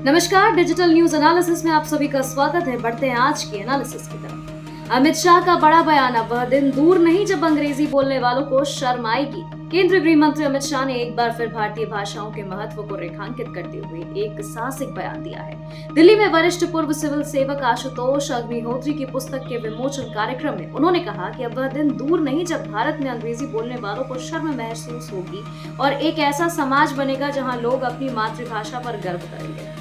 नमस्कार, digital news analysis में आप सभी का स्वागत है। बढ़ते हैं आज की एनालिसिस की तरफ। अमित शाह का बड़ा बयान, अब वह दिन दूर नहीं जब अंग्रेजी बोलने वालों को शर्म आएगी। केंद्रीय गृह मंत्री अमित शाह ने एक बार फिर भारतीय भाषाओं के महत्व को रेखांकित करते हुए एक साहसिक बयान दिया है। दिल्ली में वरिष्ठ पूर्व सिविल सेवक आशुतोष अग्निहोत्री की पुस्तक के विमोचन कार्यक्रम में उन्होंने कहा कि अब वह दिन दूर नहीं जब भारत में अंग्रेजी बोलने वालों को शर्म महसूस होगी और एक ऐसा समाज बनेगा जहां लोग अपनी मातृभाषा पर गर्व करेंगे।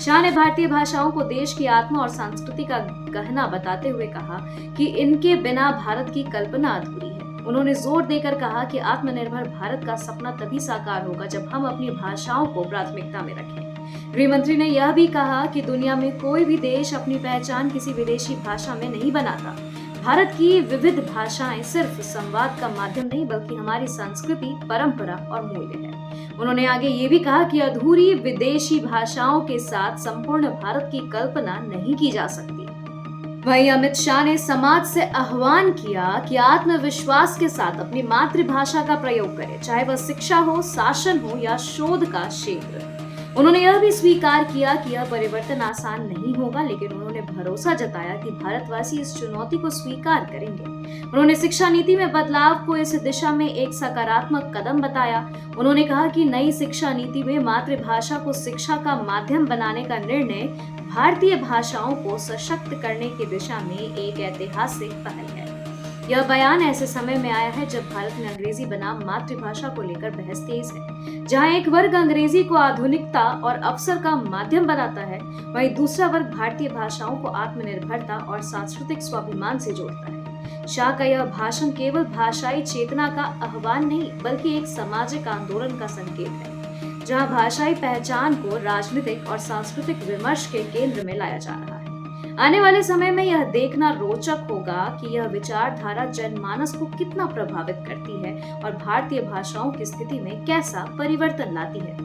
शाह ने भारतीय भाषाओं को देश की आत्मा और संस्कृति का गहना बताते हुए कहा कि इनके बिना भारत की कल्पना अधूरी है। उन्होंने जोर देकर कहा कि आत्मनिर्भर भारत का सपना तभी साकार होगा जब हम अपनी भाषाओं को प्राथमिकता में रखें। गृह मंत्री ने यह भी कहा कि दुनिया में कोई भी देश अपनी पहचान किसी विदेशी भाषा में नहीं बनाता। भारत की विविध भाषाएं सिर्फ संवाद का माध्यम नहीं बल्कि हमारी संस्कृति, परंपरा और मूल्य है। उन्होंने आगे ये भी कहा कि अधूरी विदेशी भाषाओं के साथ संपूर्ण भारत की कल्पना नहीं की जा सकती। वहीं अमित शाह ने समाज से आह्वान किया कि आत्मविश्वास के साथ अपनी मातृभाषा का प्रयोग करें, चाहे वह शिक्षा हो, शासन हो या शोध का क्षेत्र। उन्होंने यह भी स्वीकार किया कि यह परिवर्तन आसान नहीं होगा, लेकिन उन्होंने भरोसा जताया कि भारतवासी इस चुनौती को स्वीकार करेंगे। उन्होंने शिक्षा नीति में बदलाव को इस दिशा में एक सकारात्मक कदम बताया। उन्होंने कहा कि नई शिक्षा नीति में मातृभाषा को शिक्षा का माध्यम बनाने का निर्णय भारतीय भाषाओं को सशक्त करने की दिशा में एक ऐतिहासिक पहल है। यह बयान ऐसे समय में आया है जब भारत में अंग्रेजी बनाम मातृभाषा को लेकर बहस तेज है। जहां एक वर्ग अंग्रेजी को आधुनिकता और अवसर का माध्यम बनाता है, वहीं दूसरा वर्ग भारतीय भाषाओं को आत्मनिर्भरता और सांस्कृतिक स्वाभिमान से जोड़ता है। शाह का यह भाषण केवल भाषाई चेतना का आह्वान नहीं बल्कि एक सामाजिक आंदोलन का संकेत है, जहां भाषाई पहचान को राजनीतिक और सांस्कृतिक विमर्श के केंद्र में लाया जा रहा है। आने वाले समय में यह देखना रोचक होगा कि यह विचारधारा जनमानस को कितना प्रभावित करती है और भारतीय भाषाओं की स्थिति में कैसा परिवर्तन लाती है।